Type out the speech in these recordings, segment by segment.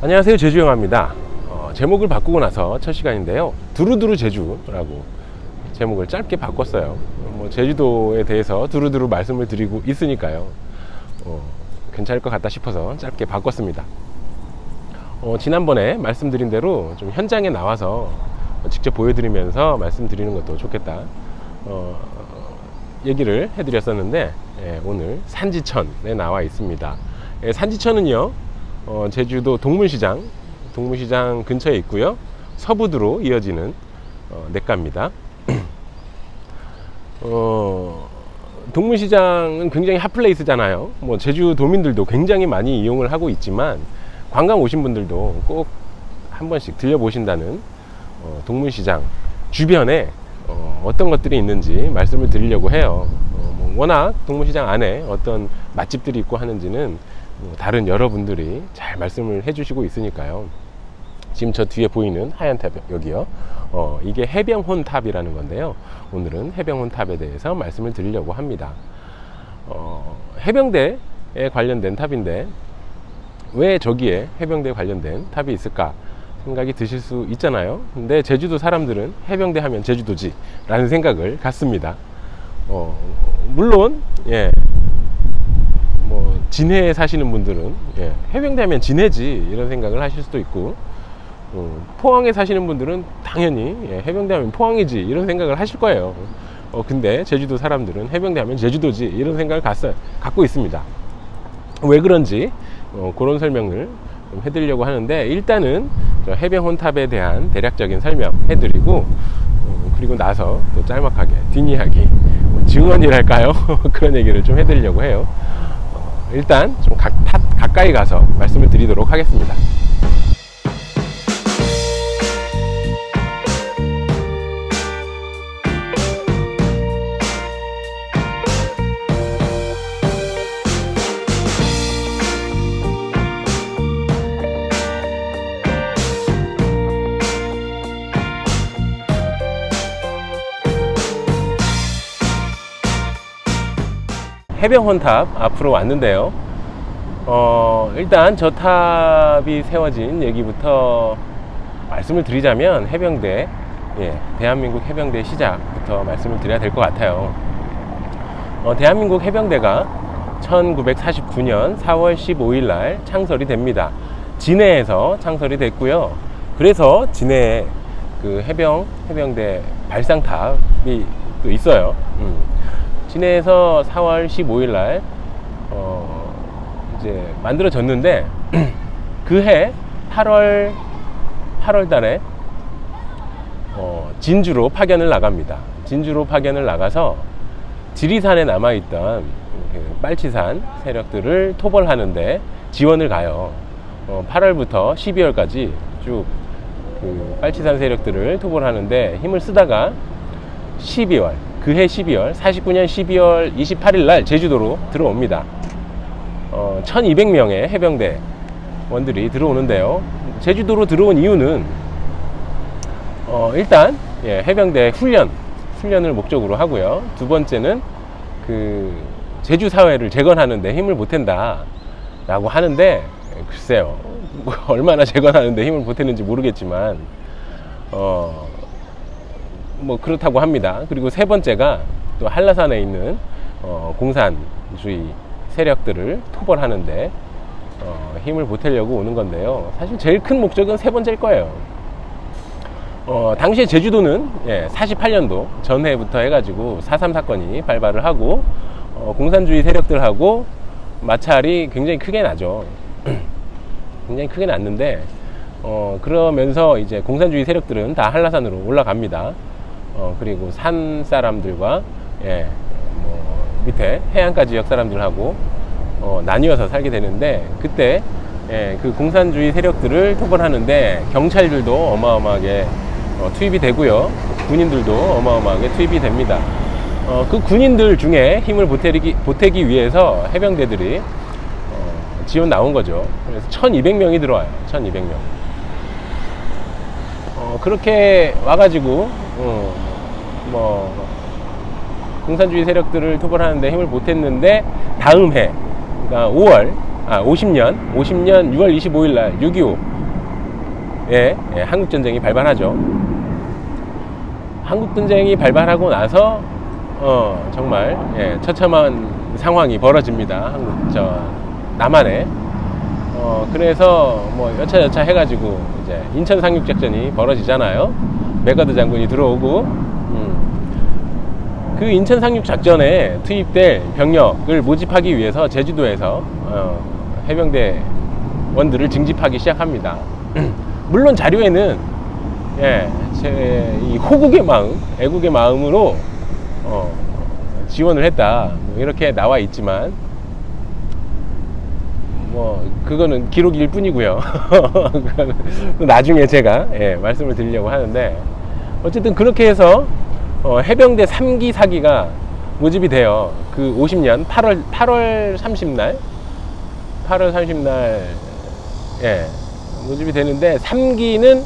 안녕하세요, 제주영화입니다. 제목을 바꾸고 나서 첫 시간인데요, 두루두루 제주라고 제목을 짧게 바꿨어요. 제주도에 대해서 두루두루 말씀을 드리고 있으니까요, 괜찮을 것 같다 싶어서 짧게 바꿨습니다. 지난번에 말씀드린 대로 좀 현장에 나와서 직접 보여드리면서 말씀드리는 것도 좋겠다 얘기를 해드렸었는데, 오늘 산지천에 나와 있습니다. 산지천은요, 제주도 동문시장 근처에 있고요, 서부도로 이어지는 냇가입니다. 동문시장은 굉장히 핫플레이스잖아요. 제주도민들도 굉장히 많이 이용을 하고 있지만, 관광 오신 분들도 꼭 한 번씩 들려보신다는 동문시장 주변에 어떤 것들이 있는지 말씀을 드리려고 해요. 워낙 동문시장 안에 어떤 맛집들이 있고 하는지는 다른 여러분들이 잘 말씀을 해주시고 있으니까요. 지금 저 뒤에 보이는 하얀 탑, 여기요, 이게 해병혼탑이라는 건데요, 오늘은 해병혼탑에 대해서 말씀을 드리려고 합니다. 해병대에 관련된 탑인데 왜 저기에 해병대에 관련된 탑이 있을까 생각이 드실 수 있잖아요. 근데 제주도 사람들은 해병대 하면 제주도지 라는 생각을 갖습니다. 물론 진해에 사시는 분들은 해병대 하면 진해지 이런 생각을 하실 수도 있고, 포항에 사시는 분들은 당연히 해병대 하면 포항이지 이런 생각을 하실 거예요. 근데 제주도 사람들은 해병대 하면 제주도지 이런 생각을 갖고 있습니다. 왜 그런지 그런 설명을 좀 해드리려고 하는데, 일단은 해병혼탑에 대한 대략적인 설명 해드리고, 그리고 나서 또 짤막하게 뒷이야기, 증언이랄까요? 그런 얘기를 좀 해드리려고 해요. 일단 좀 가까이 가서 말씀을 드리도록 하겠습니다. 해병혼탑 앞으로 왔는데요, 일단 저 탑이 세워진 얘기부터 말씀을 드리자면, 해병대, 대한민국 해병대 시작부터 말씀을 드려야 될 것 같아요. 대한민국 해병대가 1949년 4월 15일 날 창설이 됩니다. 진해에서 창설이 됐고요. 그래서 진해에 그 해병대 발상탑이 또 있어요. 진해에서 4월 15일 날 이제 만들어졌는데, 그해 8월 달에 진주로 파견을 나갑니다. 진주로 파견을 나가서 지리산에 남아있던 빨치산 세력들을 토벌하는데 지원을 가요. 8월부터 12월까지 쭉 그 빨치산 세력들을 토벌하는데 힘을 쓰다가 12월, 그해 12월, 49년 12월 28일 날 제주도로 들어옵니다. 1200명의 해병대원들이 들어오는데요, 제주도로 들어온 이유는 일단 해병대 훈련을 목적으로 하고요. 두 번째는 그 제주 사회를 재건하는데 힘을 보탠다 라고 하는데, 글쎄요, 얼마나 재건하는데 힘을 보태는지 모르겠지만 그렇다고 합니다. 그리고 세 번째가 또 한라산에 있는 공산주의 세력들을 토벌하는데 힘을 보태려고 오는 건데요, 사실 제일 큰 목적은 세 번째일 거예요. 당시에 제주도는 48년도 전해부터 해가지고 4.3 사건이 발발을 하고, 공산주의 세력들하고 마찰이 굉장히 크게 나죠. 굉장히 크게 났는데, 그러면서 이제 공산주의 세력들은 다 한라산으로 올라갑니다. 그리고 산 사람들과 밑에 해안가 지역 사람들하고 나뉘어서 살게 되는데, 그때 그 공산주의 세력들을 토벌하는데 경찰들도 어마어마하게 투입이 되고요, 군인들도 어마어마하게 투입이 됩니다. 그 군인들 중에 힘을 보태기 위해서 해병대들이 지원 나온 거죠. 그래서 1200명이 들어와요. 1200명. 그렇게 와가지고 공산주의 세력들을 토벌하는데 힘을 못했는데 다음 해, 그러니까 50년 6월 25일 날 6.25에 한국전쟁이 발발하죠. 한국전쟁이 발발하고 나서 정말 처참한 상황이 벌어집니다. 남한에. 그래서 뭐 여차여차 해가지고 이제 인천 상륙작전이 벌어지잖아요. 메가드 장군이 들어오고, 그 인천 상륙작전에 투입될 병력을 모집하기 위해서 제주도에서 해병대 원들을 징집하기 시작합니다. 물론 자료에는 이 호국의 마음, 애국의 마음으로 지원을 했다, 뭐 이렇게 나와 있지만, 뭐 그거는 기록일 뿐이고요. 나중에 제가 말씀을 드리려고 하는데, 어쨌든 그렇게 해서 해병대 3기 4기가 모집이 돼요. 그 50년 8월 30날 모집이 되는데, 3기는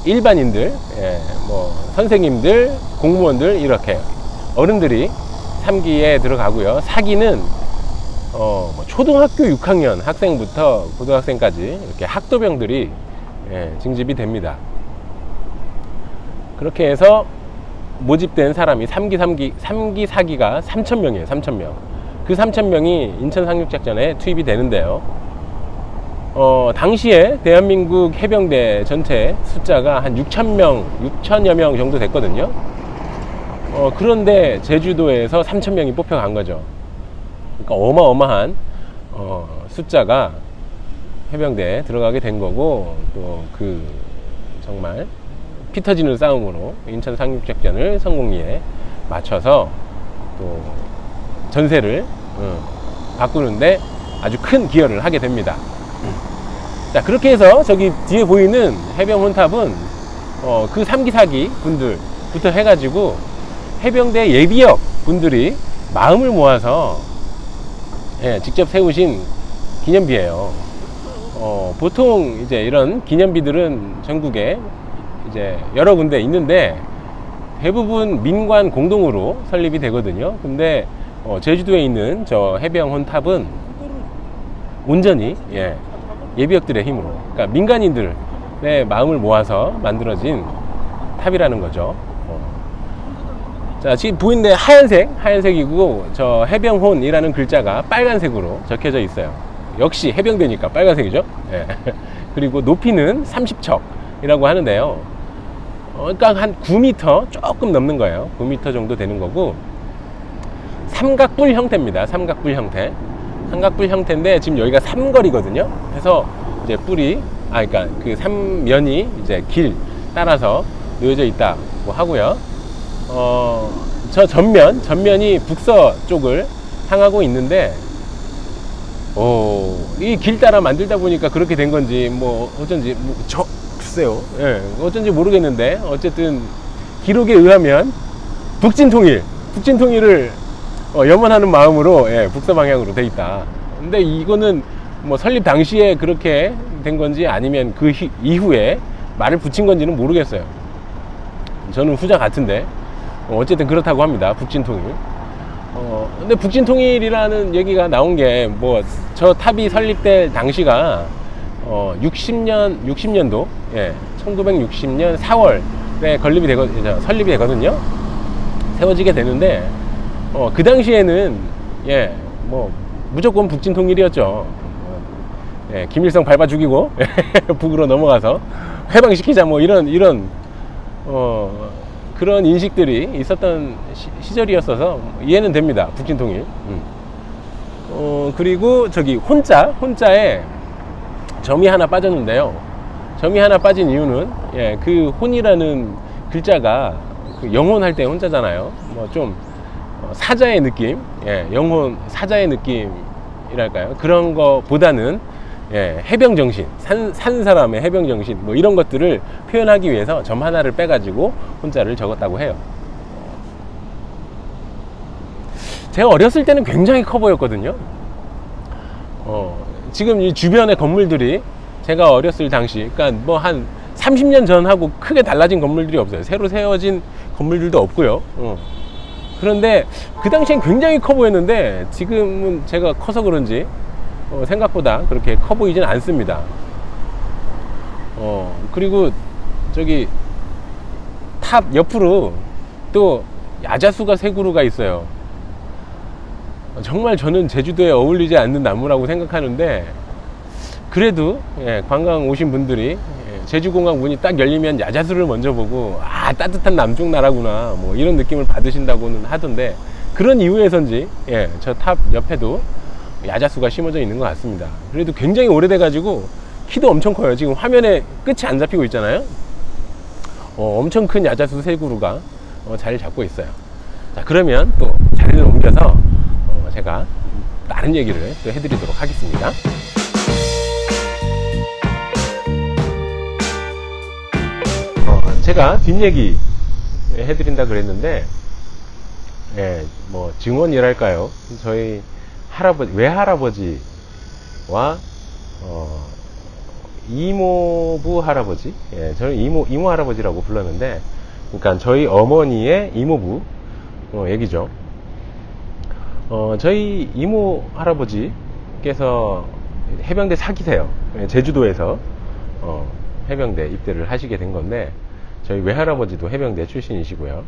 일반인들, 뭐 선생님들, 공무원들, 이렇게 어른들이 3기에 들어가고요. 4기는 뭐 초등학교 6학년 학생부터 고등학생까지 이렇게 학도병들이 징집이 됩니다. 그렇게 해서 모집된 사람이 3기 4기가 3,000명이에요. 3,000명. 그 3,000명이 인천 상륙작전에 투입이 되는데요. 당시에 대한민국 해병대 전체 숫자가 한 6,000명, 6,000여 명 정도 됐거든요. 그런데 제주도에서 3,000명이 뽑혀간 거죠. 그러니까 어마어마한 숫자가 해병대에 들어가게 된 거고, 또 그 정말 피 터지는 싸움으로 인천 상륙작전을 성공리에 맞춰서 또 전세를 바꾸는데 아주 큰 기여를 하게 됩니다. 자, 그렇게 해서 저기 뒤에 보이는 해병 혼탑은 그 3기 4기 분들부터 해가지고 해병대 예비역 분들이 마음을 모아서 직접 세우신 기념비예요. 보통 이제 이런 기념비들은 전국에 이제 여러 군데 있는데 대부분 민관 공동으로 설립이 되거든요. 근데 제주도에 있는 저 해병 혼탑은 온전히 예비역들의 힘으로, 그러니까 민간인들의 마음을 모아서 만들어진 탑이라는 거죠. 자, 지금 보이는데 하얀색이고, 저 해병혼이라는 글자가 빨간색으로 적혀져 있어요. 역시 해병대니까 빨간색이죠. 그리고 높이는 30척이라고 하는데요. 그러니까 한 9m 조금 넘는 거예요. 9m 정도 되는 거고, 삼각뿔 형태입니다. 삼각뿔 형태인데 지금 여기가 삼거리거든요. 그래서 이제 그러니까 그 삼면이 이제 길 따라서 놓여져 있다고 하고요. 저 전면이 북서 쪽을 향하고 있는데, 이 길 따라 만들다 보니까 그렇게 된 건지, 뭐 어쩐지 글쎄요. 어쩐지 모르겠는데, 어쨌든 기록에 의하면 북진통일을 염원하는 마음으로 북서 방향으로 돼 있다. 근데 이거는 뭐 설립 당시에 그렇게 된 건지 아니면 그 이후에 말을 붙인 건지는 모르겠어요. 저는 후자 같은데, 어쨌든 그렇다고 합니다. 북진통일. 근데 북진통일이라는 얘기가 나온 게, 뭐 저 탑이 설립될 당시가 60년도 1960년 4월에 설립이 되거든요. 세워지게 되는데, 그 당시에는 뭐 무조건 북진통일이었죠. 김일성 밟아 죽이고 북으로 넘어가서 해방시키자, 뭐 이런 그런 인식들이 있었던 시절이었어서 이해는 됩니다. 북진통일. 그리고 저기 혼자에 점이 하나 빠졌는데요. 점이 하나 빠진 이유는 그 혼이라는 글자가 그 영혼할 때 혼자잖아요. 뭐 좀 사자의 느낌, 영혼 사자의 느낌이랄까요? 그런 거보다는 해병 정신, 산 사람의 해병 정신, 뭐 이런 것들을 표현하기 위해서 점 하나를 빼가지고 혼자를 적었다고 해요. 제가 어렸을 때는 굉장히 커 보였거든요. 지금 이 주변의 건물들이 제가 어렸을 당시, 그러니까 뭐 한 30년 전하고 크게 달라진 건물들이 없어요. 새로 세워진 건물들도 없고요. 그런데 그 당시엔 굉장히 커 보였는데 지금은 제가 커서 그런지 생각보다 그렇게 커 보이진 않습니다. 그리고 저기 탑 옆으로 또 야자수가 3그루가 있어요. 정말 저는 제주도에 어울리지 않는 나무라고 생각하는데, 그래도 관광 오신 분들이 제주공항 문이 딱 열리면 야자수를 먼저 보고, 아, 따뜻한 남쪽 나라구나, 뭐 이런 느낌을 받으신다고는 하던데, 그런 이유에선지 저 탑 옆에도 야자수가 심어져 있는 것 같습니다. 그래도 굉장히 오래돼 가지고 키도 엄청 커요. 지금 화면에 끝이 안 잡히고 있잖아요. 엄청 큰 야자수 3그루가 자리를 잡고 있어요. 자, 그러면 또 자리를 옮겨서 제가 다른 얘기를 또 해드리도록 하겠습니다. 제가 뒷얘기 해드린다 그랬는데, 뭐 증언이랄까요, 저희 할아버지, 외할아버지와 이모부 할아버지, 저는 이모 할아버지라고 불렀는데, 그러니까 저희 어머니의 이모부 얘기죠. 저희 이모 할아버지께서 해병대 사기세요. 제주도에서 해병대 입대를 하시게 된 건데, 저희 외할아버지도 해병대 출신이시고요.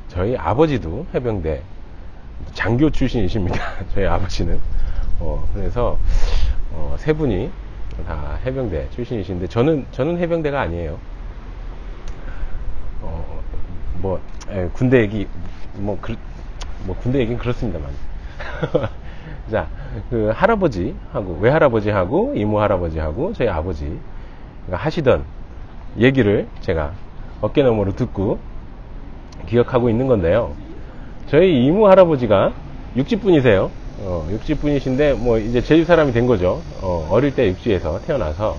저희 아버지도 해병대 장교 출신이십니다. 저희 아버지는. 그래서 3분이 다 해병대 출신이신데, 저는 해병대가 아니에요. 군대 얘기, 군대 얘기는 그렇습니다만. 자, 그 할아버지하고, 외할아버지하고, 이모 할아버지하고, 저희 아버지가 하시던 얘기를 제가 어깨너머로 듣고 기억하고 있는 건데요. 저희 이모 할아버지가 육지분이세요. 육지분이신데, 뭐, 이제 제주 사람이 된 거죠. 어릴 때 육지에서 태어나서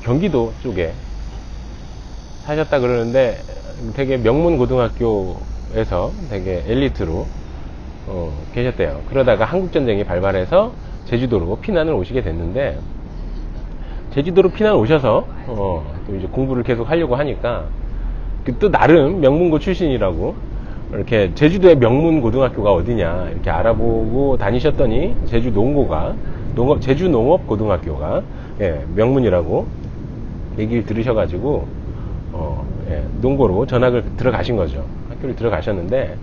경기도 쪽에 사셨다 그러는데, 되게 명문 고등학교에서 되게 엘리트로 계셨대요. 그러다가 한국전쟁이 발발해서 제주도로 피난을 오시게 됐는데, 제주도로 피난 오셔서 또 이제 공부를 계속 하려고 하니까, 또 나름 명문고 출신이라고, 이렇게 제주도의 명문 고등학교가 어디냐 이렇게 알아보고 다니셨더니, 제주 농업 고등학교가 명문이라고 얘기를 들으셔가지고 농고로 전학을 들어가신 거죠. 학교를 들어가셨는데,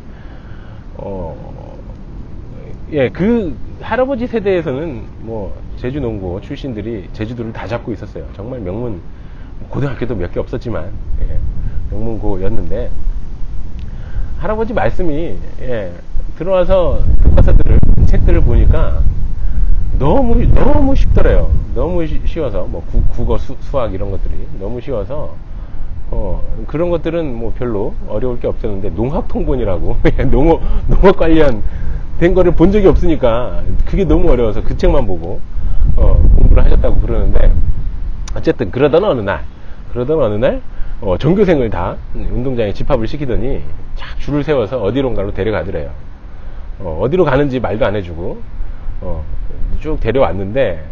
그 할아버지 세대에서는 뭐 제주 농고 출신들이 제주도를 다 잡고 있었어요. 정말 명문 고등학교도 몇 개 없었지만 명문고였는데, 할아버지 말씀이 들어와서 교과서들을, 책들을 보니까 너무 쉽더래요. 너무 쉬워서, 뭐 국어, 수학 이런 것들이 너무 쉬워서 그런 것들은 뭐 별로 어려울 게 없었는데, 농학통본이라고 농업 관련 된 거를 본 적이 없으니까 그게 너무 어려워서 그 책만 보고 공부를 하셨다고 그러는데, 어쨌든 그러던 어느 날 전교생을 다 운동장에 집합을 시키더니 착 줄을 세워서 어디론가로 데려가더래요. 어디로 가는지 말도 안 해주고 쭉 데려왔는데,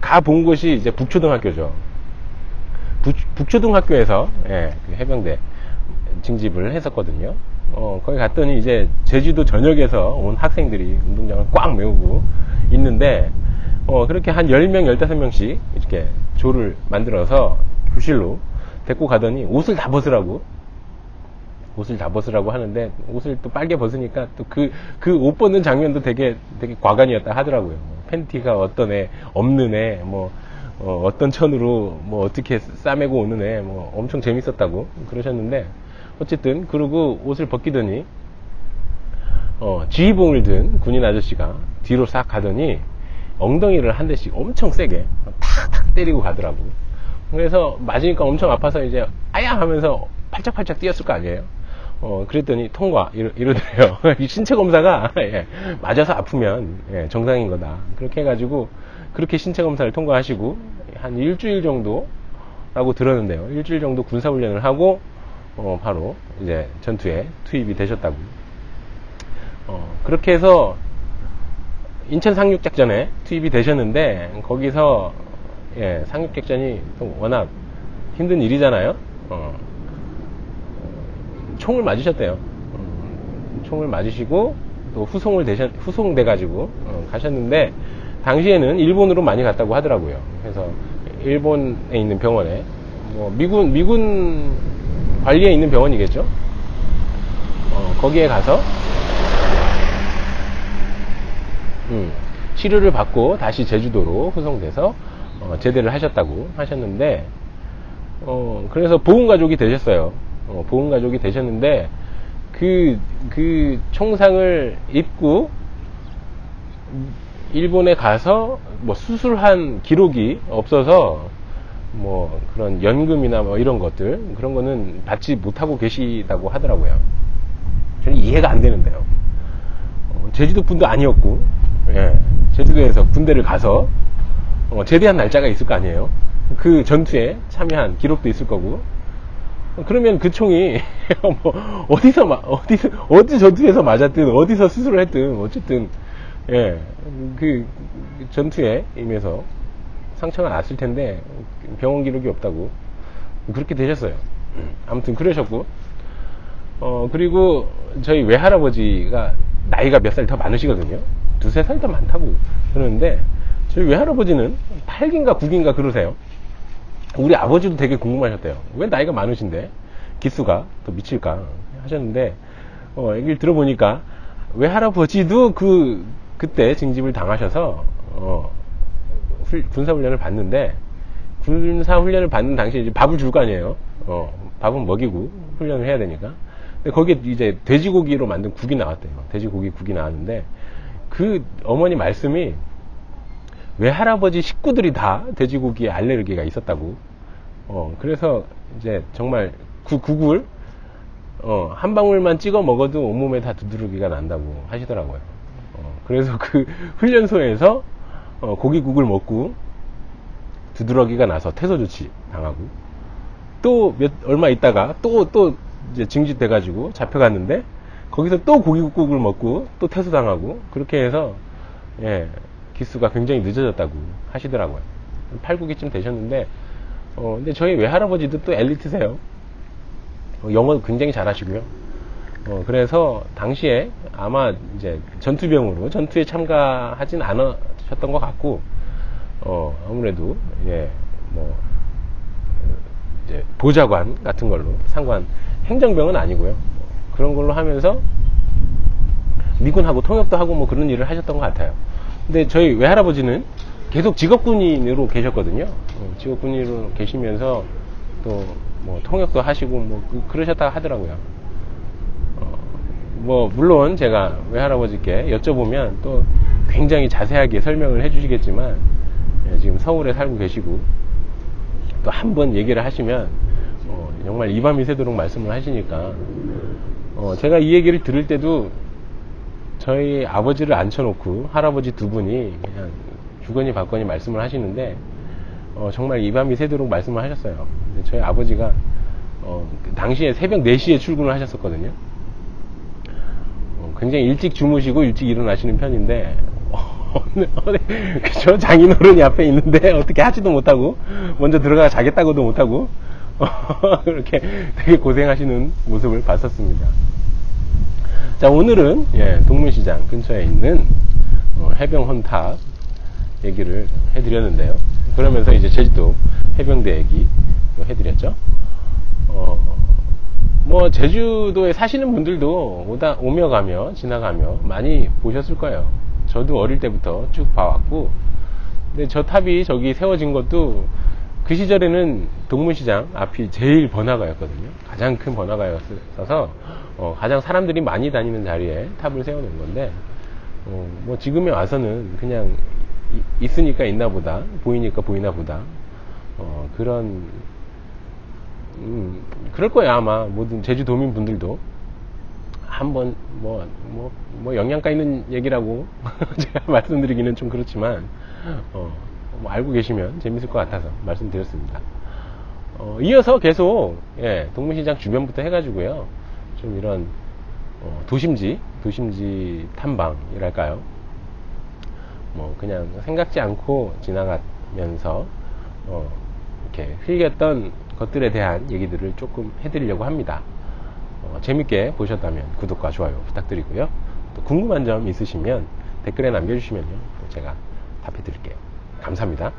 가 본 곳이 이제 북초등학교죠. 북초등학교에서 그 해병대 징집을 했었거든요. 거기 갔더니 이제 제주도 전역에서 온 학생들이 운동장을 꽉 메우고 있는데, 그렇게 한 10명, 15명씩 이렇게 조를 만들어서 교실로 데리고 가더니 옷을 다 벗으라고 하는데, 옷을 또 빨개 벗으니까 또 그 옷 벗는 장면도 되게 과간이었다 하더라고요. 팬티가 어떤 애, 없는 애, 어떤 천으로 뭐 어떻게 싸매고 오는 애, 뭐 엄청 재밌었다고 그러셨는데, 어쨌든 그러고 옷을 벗기더니 지휘봉을 든 군인 아저씨가 뒤로 싹 가더니 엉덩이를 한 대씩 엄청 세게 탁탁 때리고 가더라고. 그래서 맞으니까 엄청 아파서 이제 아야 하면서 팔짝팔짝 뛰었을 거 아니에요. 그랬더니 통과 이러더래요. 신체 검사가 맞아서 아프면 정상인 거다. 그렇게 해가지고 그렇게 신체 검사를 통과하시고 한 일주일 정도라고 들었는데요. 일주일 정도 군사훈련을 하고 바로 이제 전투에 투입이 되셨다고. 그렇게 해서 인천 상륙작전에 투입이 되셨는데, 거기서 상륙작전이 또 워낙 힘든 일이잖아요. 총을 맞으셨대요. 총을 맞으시고 또 후송돼 가지고 가셨는데, 당시에는 일본으로 많이 갔다고 하더라고요. 그래서 일본에 있는 병원에, 뭐 미군 관리에 있는 병원이겠죠. 거기에 가서 치료를 받고 다시 제주도로 후송돼서 제대를 하셨다고 하셨는데, 그래서 보훈가족이 되셨어요. 보훈가족이 되셨는데, 그 총상을 입고 일본에 가서 뭐 수술한 기록이 없어서 뭐 그런 연금이나 뭐 이런 것들, 그런 거는 받지 못하고 계시다고 하더라고요. 저는 이해가 안 되는데요. 제주도 분도 아니었고, 예, 제주도에서 군대를 가서 제대한 날짜가 있을 거 아니에요. 그 전투에 참여한 기록도 있을 거고. 그러면 그 총이 뭐 어디 전투에서 맞았든 어디서 수술을 했든 어쨌든, 예, 그 전투에 임해서 상처가 났을 텐데 병원 기록이 없다고 그렇게 되셨어요. 아무튼 그러셨고, 그리고 저희 외할아버지가 나이가 몇 살 더 많으시거든요. 두세 살 더 많다고 그러는데, 저희 외할아버지는 8기인가 9기인가 그러세요. 우리 아버지도 되게 궁금하셨대요. 왜 나이가 많으신데 기수가 더 미칠까 하셨는데, 얘기를 들어보니까 외할아버지도 그때 징집을 당하셔서 군사훈련을 받는데, 군사훈련을 받는 당시에 이제 밥을 줄 거 아니에요. 밥은 먹이고 훈련을 해야 되니까. 근데 거기에 이제 돼지고기로 만든 국이 나왔대요. 돼지고기 국이 나왔는데, 그 어머니 말씀이 외할아버지 식구들이 다 돼지고기에 알레르기가 있었다고. 그래서 이제 정말 그 국을 한 방울만 찍어 먹어도 온몸에 다 두드러기가 난다고 하시더라고요. 그래서 그 훈련소에서 고기국을 먹고 두드러기가 나서 퇴소 조치 당하고, 또 얼마 있다가 또 이제 징집돼가지고 잡혀갔는데, 거기서 또 고기국을 먹고 또 퇴소 당하고, 그렇게 해서, 예, 기수가 굉장히 늦어졌다고 하시더라고요. 8, 9기쯤 되셨는데, 근데 저희 외할아버지도 또 엘리트세요. 영어 굉장히 잘하시고요. 그래서 당시에 아마 이제 전투병으로 전투에 참가하진 않으셨던 것 같고, 아무래도, 예, 뭐 이제 보좌관 같은 걸로, 상관, 행정병은 아니고요. 그런 걸로 하면서 미군하고 통역도 하고 뭐 그런 일을 하셨던 것 같아요. 근데 저희 외할아버지는 계속 직업군인으로 계셨거든요. 직업군인으로 계시면서 또 뭐 통역도 하시고 뭐 그러셨다고 하더라고요. 뭐 물론 제가 외할아버지께 여쭤보면 또 굉장히 자세하게 설명을 해주시겠지만, 예, 지금 서울에 살고 계시고 또 한 번 얘기를 하시면 정말 이 밤이 새도록 말씀을 하시니까, 제가 이 얘기를 들을 때도 저희 아버지를 앉혀놓고 할아버지 두 분이 그냥 주거니 받거니 말씀을 하시는데, 정말 이 밤이 새도록 말씀을 하셨어요. 근데 저희 아버지가 당시에 새벽 4시에 출근을 하셨었거든요. 굉장히 일찍 주무시고 일찍 일어나시는 편인데, 저 장인어른이 앞에 있는데 어떻게 하지도 못하고 먼저 들어가 자겠다고도 못하고 그렇게 되게 고생하시는 모습을 봤었습니다. 자, 오늘은, 예, 동문시장 근처에 있는 해병 헌탑 얘기를 해드렸는데요. 그러면서 이제 제주도 해병대 얘기 해드렸죠. 뭐 제주도에 사시는 분들도 오며 가며 지나가며 많이 보셨을 거예요. 저도 어릴 때부터 쭉 봐왔고, 근데 저 탑이 저기 세워진 것도 그 시절에는 동문시장 앞이 제일 번화가였거든요. 가장 큰 번화가였어서 가장 사람들이 많이 다니는 자리에 탑을 세워놓은 건데, 뭐 지금에 와서는 그냥 있으니까 있나 보다, 보이니까 보이나 보다, 그럴 거예요. 아마 모든 제주도민 분들도 한번 뭐 영양가 있는 얘기라고 제가 말씀드리기는 좀 그렇지만, 뭐 알고 계시면 재밌을 것 같아서 말씀드렸습니다. 이어서 계속, 예, 동문시장 주변부터 해가지고요, 좀 이런 도심지 탐방이랄까요, 뭐 그냥 생각지 않고 지나가면서 이렇게 흘렸던 것들에 대한 얘기들을 조금 해드리려고 합니다. 재밌게 보셨다면 구독과 좋아요 부탁드리고요. 또 궁금한 점 있으시면 댓글에 남겨주시면요, 또 제가 답해 드릴게요. 감사합니다.